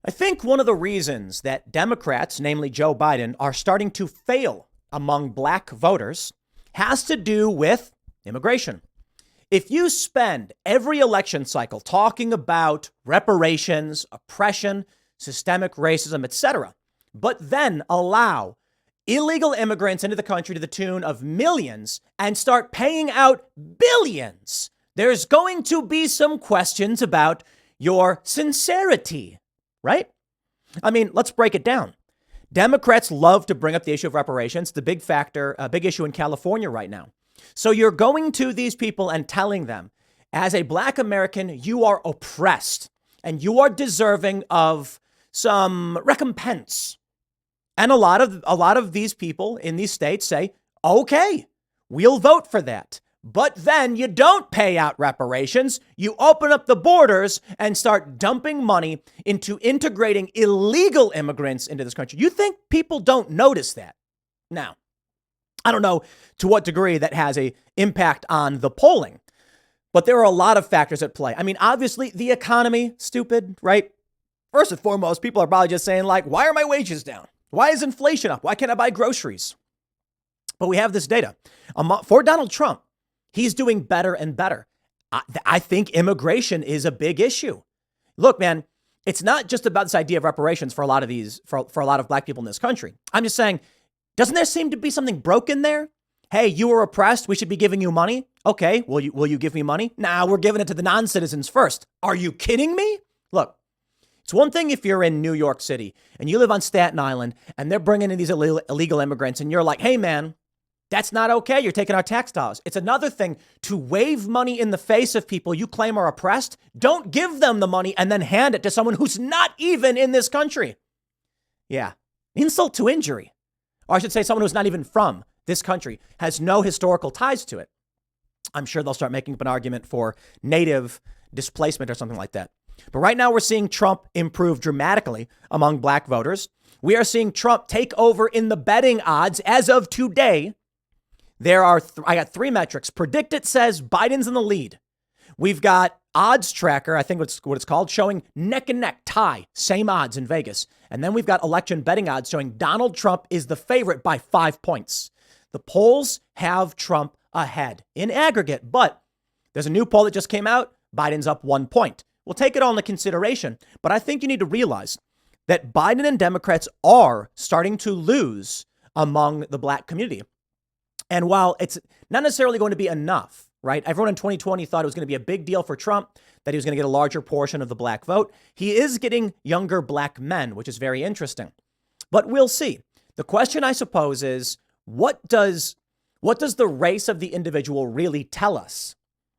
I think one of the reasons that Democrats, namely Joe Biden, are starting to fail among black voters has to do with immigration. If you spend every election cycle talking about reparations, oppression, systemic racism, etc., but then allow illegal immigrants into the country to the tune of millions and start paying out billions, there's going to be some questions about your sincerity, right? I mean, let's break it down. Democrats love to bring up the issue of reparations, the big factor, a big issue in California right now. So you're going to these people and telling them, as a black American, you are oppressed and you are deserving of some recompense. And a lot of these people in these states say, okay, we'll vote for that. But then you don't pay out reparations. You open up the borders and start dumping money into integrating illegal immigrants into this country. You think people don't notice that? Now, I don't know to what degree that has an impact on the polling, but there are a lot of factors at play. I mean, obviously, the economy, stupid, right? First and foremost, people are probably just saying, like, why are my wages down? Why is inflation up? Why can't I buy groceries? But we have this data. For Donald Trump, he's doing better and better. I think immigration is a big issue. Look, man, it's not just about this idea of reparations for a lot of for a lot of black people in this country. I'm just saying, doesn't there seem to be something broken there? Hey, you were oppressed. We should be giving you money. Okay, will you give me money? Nah, we're giving it to the non-citizens first. Are you kidding me? Look, it's one thing if you're in New York City and you live on Staten Island and they're bringing in these illegal immigrants and you're like, hey, man, that's not okay. You're taking our tax dollars. It's another thing to wave money in the face of people you claim are oppressed. Don't give them the money and then hand it to someone who's not even in this country. Yeah, insult to injury. Or I should say someone who's not even from this country, has no historical ties to it. I'm sure they'll start making up an argument for native displacement or something like that. But right now we're seeing Trump improve dramatically among black voters. We are seeing Trump take over in the betting odds as of today. There are, I got three metrics. Predict It says Biden's in the lead. We've got Odds Tracker, I think what it's called, showing neck and neck tie, same odds in Vegas. And then we've got election betting odds showing Donald Trump is the favorite by 5 points. The polls have Trump ahead in aggregate, but there's a new poll that just came out. Biden's up 1 point. We'll take it all into consideration, but I think you need to realize that Biden and Democrats are starting to lose among the black community. And while it's not necessarily going to be enough, right? Everyone in 2020 thought it was going to be a big deal for Trump, that he was going to get a larger portion of the black vote. He is getting younger black men, which is very interesting. But we'll see. The question, I suppose, is what does the race of the individual really tell us?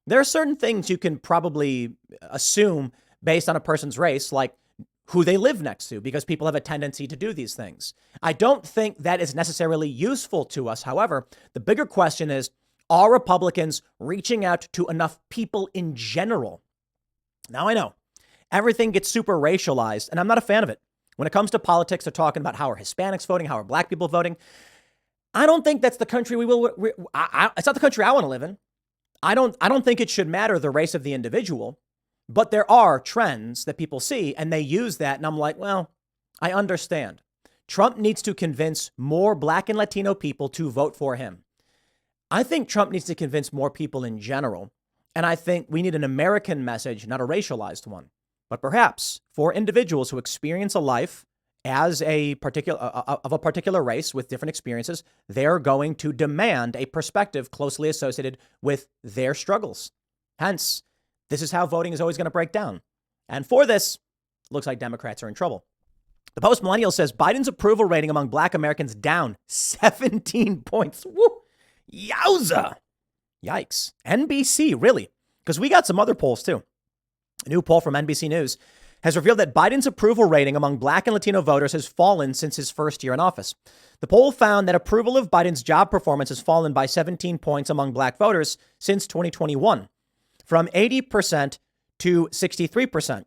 There are certain things you can probably assume based on a person's race, like who they live next to, because people have a tendency to do these things. I don't think that is necessarily useful to us. However, the bigger question is, are Republicans reaching out to enough people in general? Now, I know everything gets super racialized, and I'm not a fan of it. When it comes to politics, they're talking about how are Hispanics voting, how are black people voting. I don't think that's the country it's not the country I want to live in. I don't think it should matter the race of the individual, but there are trends that people see and they use that. And I'm like, well, I understand. Trump needs to convince more black and Latino people to vote for him. I think Trump needs to convince more people in general. And I think we need an American message, not a racialized one. But perhaps for individuals who experience a life as a particular race with different experiences, they're going to demand a perspective closely associated with their struggles. Hence, this is how voting is always going to break down. And for this, looks like Democrats are in trouble. The Post Millennial says Biden's approval rating among black Americans down 17 points. Woo! Yowza! Yikes. NBC, really? Because we got some other polls too. A new poll from NBC News has revealed that Biden's approval rating among black and Latino voters has fallen since his first year in office. The poll found that approval of Biden's job performance has fallen by 17 points among black voters since 2021, from 80% to 63%.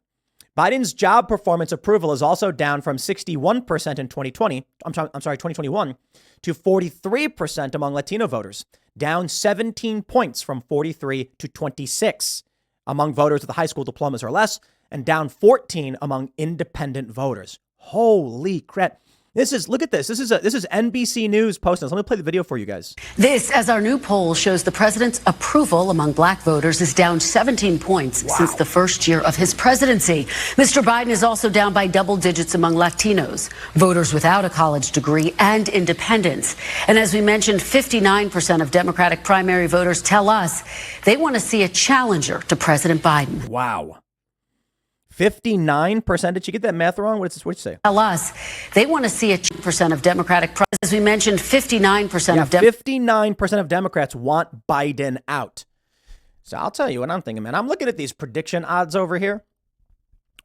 Biden's job performance approval is also down from 61% in 2021 to 43% among Latino voters, down 17 points from 43 to 26 among voters with high school diplomas or less, and down 14 among independent voters. Holy crap. Look at this. This is NBC News posting this. Let me play the video for you guys. This, as our new poll shows, the president's approval among black voters is down 17 points since the first year of his presidency. Mr. Biden is also down by double digits among Latinos, voters without a college degree, and independents. And as we mentioned, 59% of Democratic primary voters tell us they want to see a challenger to President Biden. Wow. 59%. Did you get that math wrong? What did you say? Tell us they want to see a percent of Democratic, as we mentioned, 59% of 59% of Democrats want Biden out. So I'll tell you what I'm thinking, man. I'm looking at these prediction odds over here.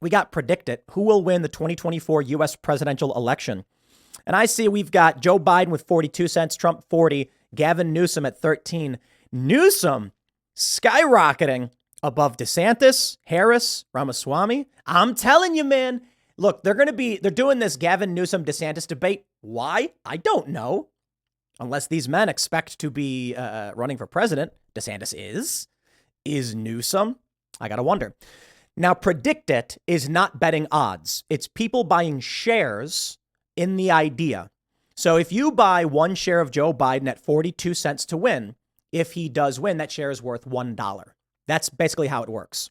We got predicted who will win the 2024 U.S. presidential election. And I see we've got Joe Biden with 42 cents, Trump 40, Gavin Newsom at 13. Newsom skyrocketing above DeSantis, Harris, Ramaswamy. I'm telling you, man. Look, they're doing this Gavin Newsom DeSantis debate. Why? I don't know. Unless these men expect to be running for president. DeSantis is. Is Newsom? I got to wonder. Now, predict it is not betting odds. It's people buying shares in the idea. So if you buy one share of Joe Biden at 42 cents to win, if he does win, that share is worth $1. That's basically how it works.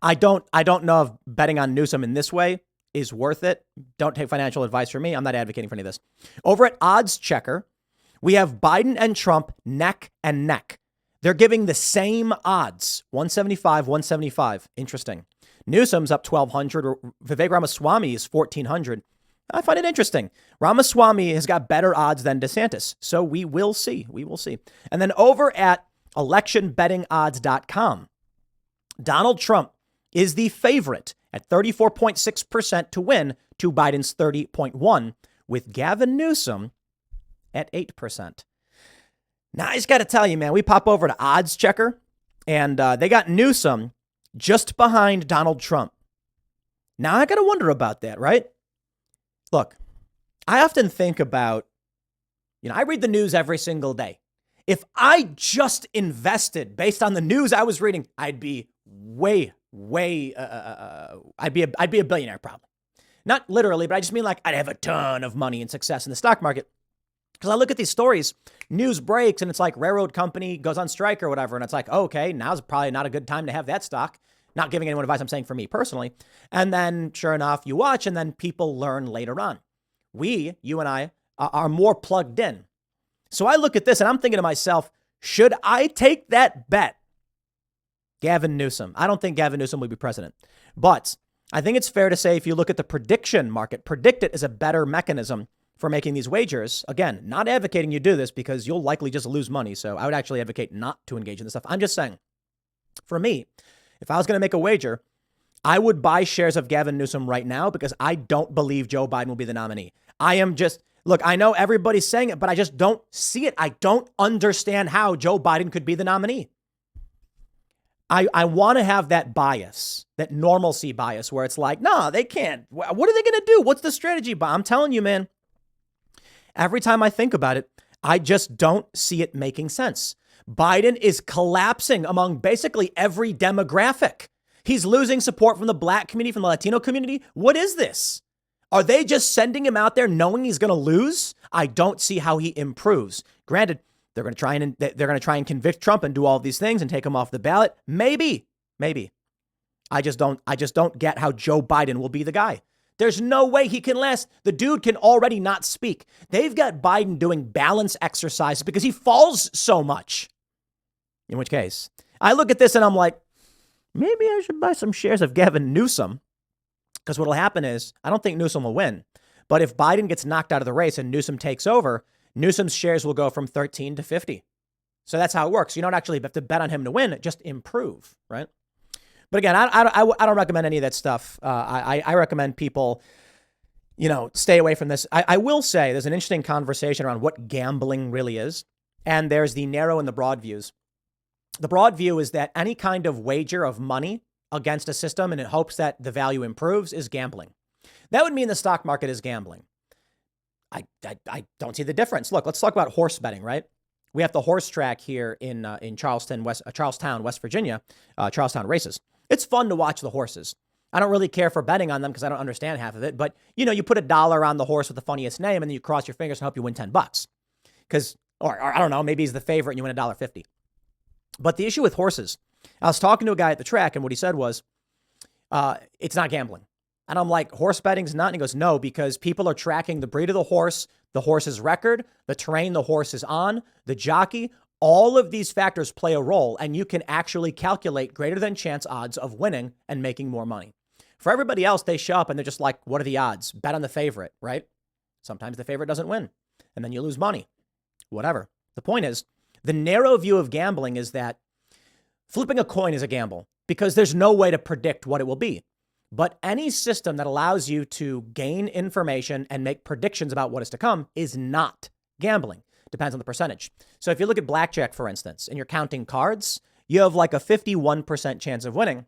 I don't know if betting on Newsom in this way is worth it. Don't take financial advice from me. I'm not advocating for any of this. Over at Odds Checker, we have Biden and Trump neck and neck. They're giving the same odds, 175, 175. Interesting. Newsom's up 1,200. Vivek Ramaswamy is 1,400. I find it interesting. Ramaswamy has got better odds than DeSantis. So we will see. We will see. And then over at electionbettingodds.com, Donald Trump is the favorite at 34.6% to win to Biden's 30.1%, with Gavin Newsom at 8%. Now, I just got to tell you, man, we pop over to Odds Checker, and they got Newsom just behind Donald Trump. Now, I got to wonder about that, right? Look, I often think about, I read the news every single day. If I just invested based on the news I was reading, I'd be I'd be a billionaire probably. Not literally, but I just mean like I'd have a ton of money and success in the stock market. Because I look at these stories, news breaks, and it's like railroad company goes on strike or whatever. And it's like, oh, okay, now's probably not a good time to have that stock. Not giving anyone advice, I'm saying for me personally. And then sure enough, you watch and then people learn later on. You and I are more plugged in. So I look at this and I'm thinking to myself, should I take that bet? Gavin Newsom. I don't think Gavin Newsom will be president. But I think it's fair to say if you look at the prediction market, predict it is a better mechanism for making these wagers. Again, not advocating you do this because you'll likely just lose money. So I would actually advocate not to engage in this stuff. I'm just saying, for me, if I was going to make a wager, I would buy shares of Gavin Newsom right now because I don't believe Joe Biden will be the nominee. Look, I know everybody's saying it, but I just don't see it. I don't understand how Joe Biden could be the nominee. I want to have that bias, that normalcy bias where it's like, no, they can't. What are they going to do? What's the strategy? But I'm telling you, man, every time I think about it, I just don't see it making sense. Biden is collapsing among basically every demographic. He's losing support from the black community, from the Latino community. What is this? Are they just sending him out there knowing he's going to lose? I don't see how he improves. Granted, they're going to try and convict Trump and do all of these things and take him off the ballot. Maybe. I just don't get how Joe Biden will be the guy. There's no way he can last. The dude can already not speak. They've got Biden doing balance exercises because he falls so much. In which case, I look at this and I'm like, maybe I should buy some shares of Gavin Newsom. Because what will happen is, I don't think Newsom will win. But if Biden gets knocked out of the race and Newsom takes over, Newsom's shares will go from 13 to 50. So that's how it works. You don't actually have to bet on him to win, just improve, right? But again, I don't recommend any of that stuff. I recommend people, stay away from this. I will say there's an interesting conversation around what gambling really is. And there's the narrow and the broad views. The broad view is that any kind of wager of money against a system and in hopes that the value improves is gambling. That would mean the stock market is gambling. I don't see the difference. Look, let's talk about horse betting, right? We have the horse track here in Charlestown, West Virginia, Charlestown races. It's fun to watch the horses. I don't really care for betting on them because I don't understand half of it. But, you put $1 on the horse with the funniest name and then you cross your fingers and hope you win $10. Because, or I don't know, maybe he's the favorite and you win $1.50. But the issue with horses, I was talking to a guy at the track and what he said was, it's not gambling. And I'm like, horse betting's not? And he goes, no, because people are tracking the breed of the horse's record, the terrain the horse is on, the jockey. All of these factors play a role, and you can actually calculate greater than chance odds of winning and making more money. For everybody else, they show up and they're just like, what are the odds? Bet on the favorite, right? Sometimes the favorite doesn't win, and then you lose money. Whatever. The point is, the narrow view of gambling is that flipping a coin is a gamble because there's no way to predict what it will be. But any system that allows you to gain information and make predictions about what is to come is not gambling. Depends on the percentage. So if you look at blackjack, for instance, and you're counting cards, you have like a 51% chance of winning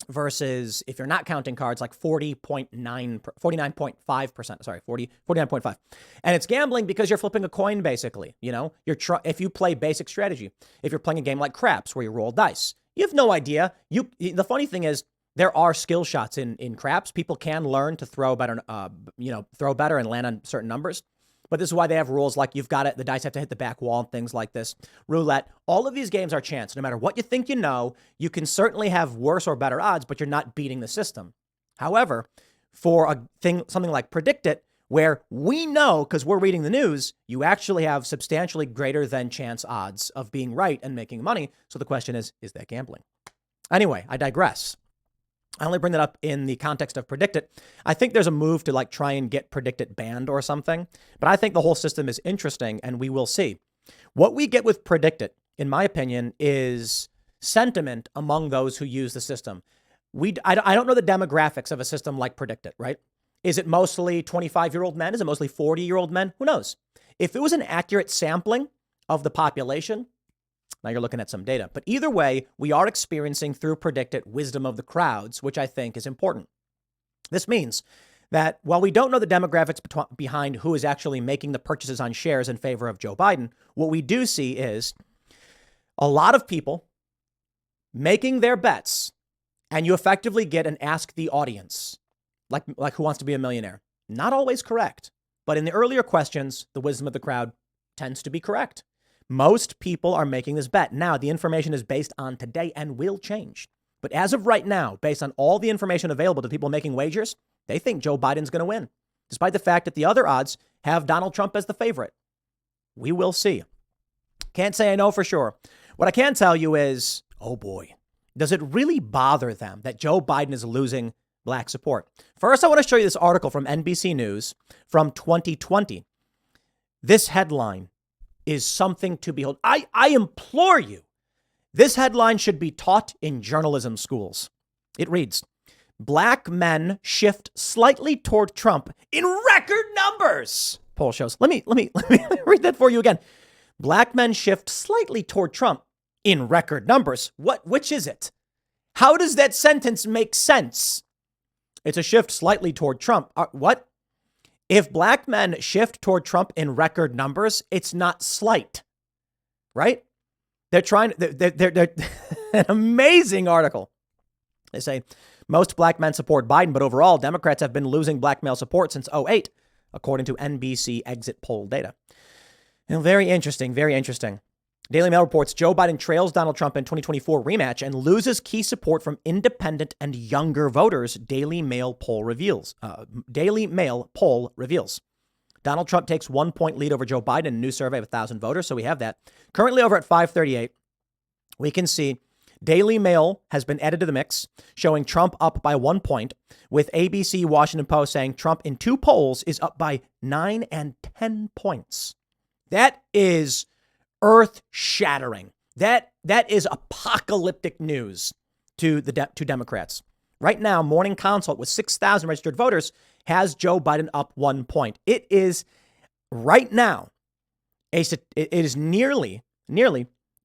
versus if you're not counting cards, like 49.5%, sorry, 49.5. And it's gambling because you're flipping a coin, basically. If you play basic strategy, if you're playing a game like craps where you roll dice, you have no idea. The funny thing is, there are skill shots in craps. People can learn to throw better, and land on certain numbers. But this is why they have rules like the dice have to hit the back wall and things like this. Roulette, all of these games are chance. No matter what you think you can certainly have worse or better odds, but you're not beating the system. However, for something like Predict It, where we know, because we're reading the news, you actually have substantially greater than chance odds of being right and making money. So the question is that gambling? Anyway, I digress. I only bring that up in the context of Predict It. I think there's a move to try and get Predict It banned or something, but I think the whole system is interesting and we will see. What we get with Predict It, in my opinion, is sentiment among those who use the system. I don't know the demographics of a system like Predict It, right? Is it mostly 25-year-old men? Is it mostly 40-year-old men? Who knows? If it was an accurate sampling of the population, now you're looking at some data. But either way, we are experiencing through Predict It wisdom of the crowds, which I think is important. This means that while we don't know the demographics behind who is actually making the purchases on shares in favor of Joe Biden, what we do see is a lot of people making their bets, and you effectively get an ask the audience, like Who Wants to Be a Millionaire. Not always correct, but in the earlier questions, the wisdom of the crowd tends to be correct. Most people are making this bet. Now, the information is based on today and will change. But as of right now, based on all the information available to people making wagers, they think Joe Biden's going to win, despite the fact that the other odds have Donald Trump as the favorite. We will see. Can't say I know for sure. What I can tell you is, oh boy, does it really bother them that Joe Biden is losing black support? First, I want to show you this article from NBC News from 2020. This headline is something to behold. I implore you. This headline should be taught in journalism schools. It reads, Black men shift slightly toward Trump in record numbers. Poll shows. Let me read that for you again. Black men shift slightly toward Trump in record numbers. Which is it? How does that sentence make sense? It's a shift slightly toward Trump. What? If black men shift toward Trump in record numbers, it's not slight, right? They're an amazing article. They say most black men support Biden, but overall, Democrats have been losing black male support since 2008, according to NBC exit poll data. Very interesting, very interesting. Daily Mail reports Joe Biden trails Donald Trump in 2024 rematch and loses key support from independent and younger voters, Daily Mail poll reveals. Donald Trump takes 1 point lead over Joe Biden in a new survey of 1,000 voters, so we have that. Currently over at 538, we can see Daily Mail has been added to the mix, showing Trump up by 1 point, with ABC, Washington Post saying Trump in two polls is up by 9 and 10 points. That is earth-shattering. That is apocalyptic news to Democrats. Right now, Morning Consult with 6,000 registered voters has Joe Biden up 1 point. It is right now it is nearly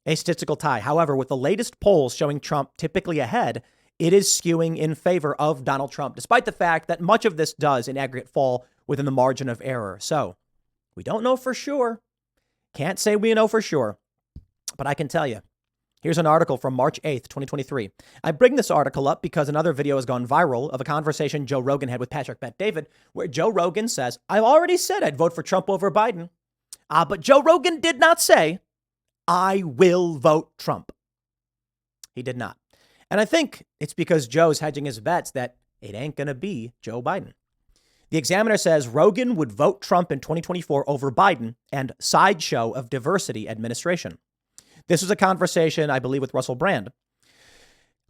a statistical tie. However, with the latest polls showing Trump typically ahead, it is skewing in favor of Donald Trump, despite the fact that much of this does in aggregate fall within the margin of error. So we don't know for sure. Can't say we know for sure, but I can tell you, Here's an article from March 8th, 2023. I bring this article up because another video has gone viral of a conversation Joe Rogan had with Patrick Bet-David, where Joe Rogan says, I've already said I'd vote for Trump over Biden. But Joe Rogan did not say, I will vote Trump. He did not. And I think it's because Joe's hedging his bets that it ain't going to be Joe Biden. The Examiner says Rogan would vote Trump in 2024 over Biden and sideshow of diversity administration. This was a conversation, I believe, with Russell Brand.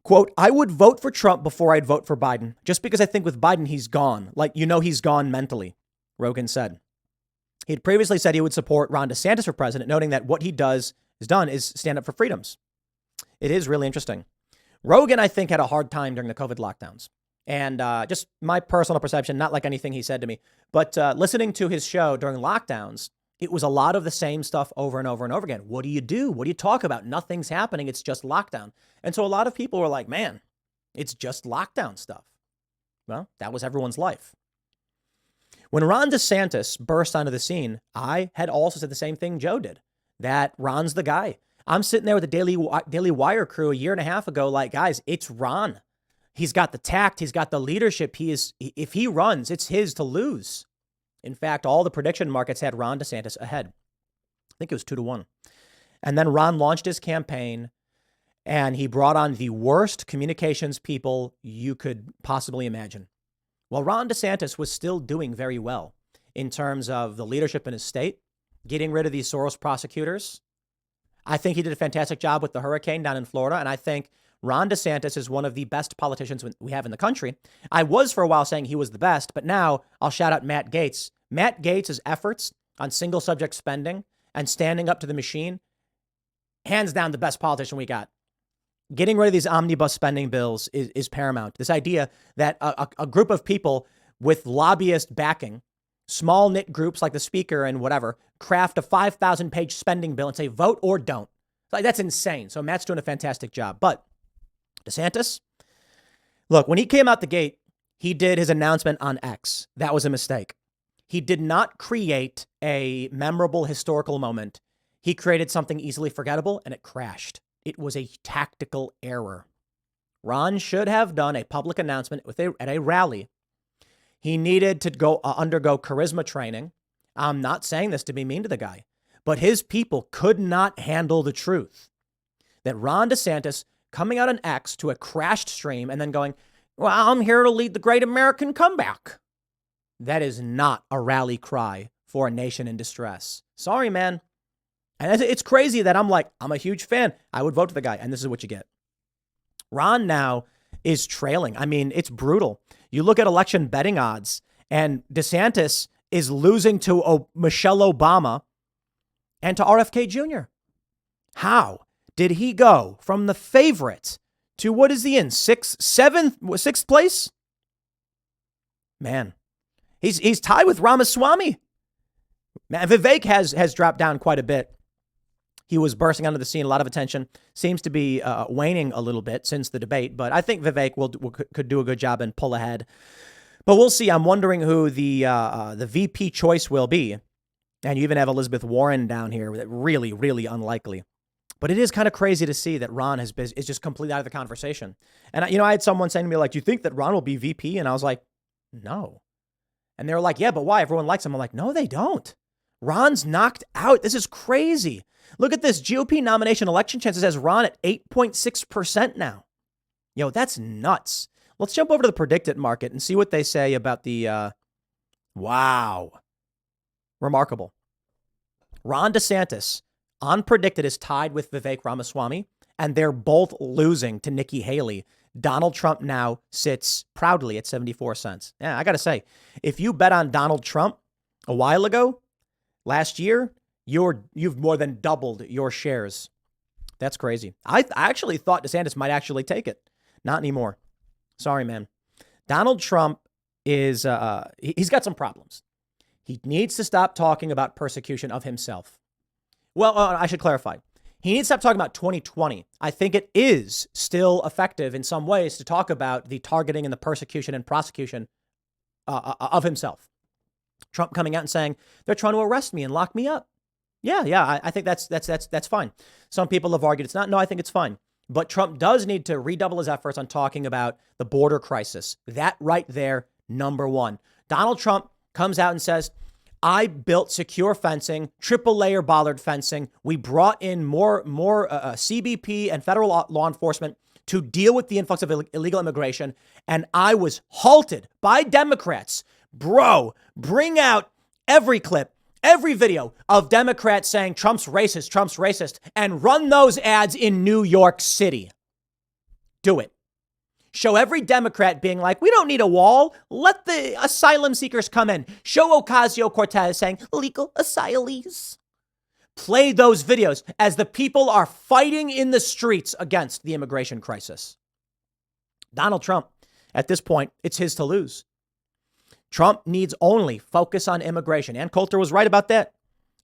Quote, I would vote for Trump before I'd vote for Biden, just because I think with Biden, he's gone. Like, he's gone mentally, Rogan said. He had previously said he would support Ron DeSantis for president, noting that what he has done is stand up for freedoms. It is really interesting. Rogan, I think, had a hard time during the COVID lockdowns. And just my personal perception, not like anything he said to me, but listening to his show during lockdowns, it was a lot of the same stuff over and over and over again. What do you do? What do you talk about? Nothing's happening. It's just lockdown. And so a lot of people were like, man, it's just lockdown stuff. Well, that was everyone's life. When Ron DeSantis burst onto the scene, I had also said the same thing Joe did, that Ron's the guy. I'm sitting there with the Daily Wire crew a year and a half ago, like, guys, it's Ron. He's got the tact. He's got the leadership. If he runs, it's his to lose. In fact, all the prediction markets had Ron DeSantis ahead. I think it was 2-1. And then Ron launched his campaign and he brought on the worst communications people you could possibly imagine. Well, Ron DeSantis was still doing very well in terms of the leadership in his state, getting rid of these Soros prosecutors. I think he did a fantastic job with the hurricane down in Florida. And I think Ron DeSantis is one of the best politicians we have in the country. I was for a while saying he was the best, but now I'll shout out Matt Gaetz. Matt Gaetz' efforts on single subject spending and standing up to the machine, hands down the best politician we got. Getting rid of these omnibus spending bills is paramount. This idea that a group of people with lobbyist backing, small knit groups like the speaker and whatever, craft a 5,000-page spending bill and say, vote or don't. Like, that's insane. So Matt's doing a fantastic job. But DeSantis, look, when he came out the gate, he did his announcement on X. That was a mistake. He did not create a memorable historical moment. He created something easily forgettable and it crashed. It was a tactical error. Ron should have done a public announcement at a rally. He needed to undergo charisma training. I'm not saying this to be mean to the guy, but his people could not handle the truth that Ron DeSantis coming out on X to a crashed stream and then going, well, I'm here to lead the great American comeback. That is not a rally cry for a nation in distress. Sorry, man. And it's crazy that I'm a huge fan. I would vote for the guy. And this is what you get. Ron now is trailing. I mean, it's brutal. You look at election betting odds and DeSantis is losing to Michelle Obama and to RFK Jr. How did he go from the favorite to what is he in? Sixth place? Man, he's tied with Ramaswamy. Man, Vivek has dropped down quite a bit. He was bursting onto the scene. A lot of attention seems to be waning a little bit since the debate. But I think Vivek could do a good job and pull ahead. But we'll see. I'm wondering who the VP choice will be. And you even have Elizabeth Warren down here. Really, really unlikely. But it is kind of crazy to see that Ron is just completely out of the conversation. And, I had someone saying to me, like, do you think that Ron will be VP? And I was like, no. And they were like, yeah, but why? Everyone likes him. I'm like, no, they don't. Ron's knocked out. This is crazy. Look at this. GOP nomination election chances has Ron at 8.6% now. Yo, that's nuts. Let's jump over to the predicted market and see what they say about the, wow. Remarkable. Ron DeSantis on predicted is tied with Vivek Ramaswamy, and they're both losing to Nikki Haley. Donald Trump now sits proudly at 74 cents. Yeah, I got to say, if you bet on Donald Trump a while ago, last year, you've more than doubled your shares. That's crazy. I actually thought DeSantis might actually take it. Not anymore. Sorry, man. Donald Trump is, he's got some problems. He needs to stop talking about persecution of himself. Well, I should clarify. He needs to stop talking about 2020. I think it is still effective in some ways to talk about the targeting and the persecution and prosecution of himself. Trump coming out and saying, they're trying to arrest me and lock me up. Yeah. I think that's fine. Some people have argued it's not. No, I think it's fine. But Trump does need to redouble his efforts on talking about the border crisis. That right there, number one. Donald Trump comes out and says, I built secure fencing, triple layer bollard fencing. We brought in more CBP and federal law enforcement to deal with the influx of illegal immigration. And I was halted by Democrats. Bro, bring out every clip, every video of Democrats saying Trump's racist, and run those ads in New York City. Do it. Show every Democrat being like, we don't need a wall. Let the asylum seekers come in. Show Ocasio-Cortez saying, legal asylees. Play those videos as the people are fighting in the streets against the immigration crisis. Donald Trump, at this point, it's his to lose. Trump needs only focus on immigration. Ann Coulter was right about that.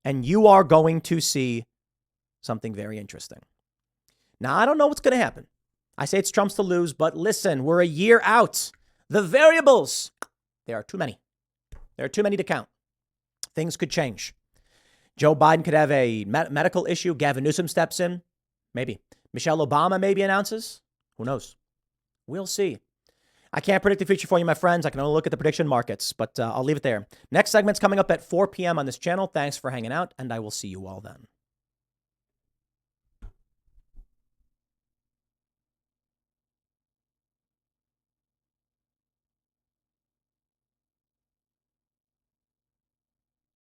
And you are going to see something very interesting. Now, I don't know what's going to happen. I say it's Trump's to lose, but listen, we're a year out. The variables, there are too many. There are too many to count. Things could change. Joe Biden could have a medical issue. Gavin Newsom steps in. Maybe. Michelle Obama maybe announces. Who knows? We'll see. I can't predict the future for you, my friends. I can only look at the prediction markets, but I'll leave it there. Next segment's coming up at 4 p.m. on this channel. Thanks for hanging out, and I will see you all then.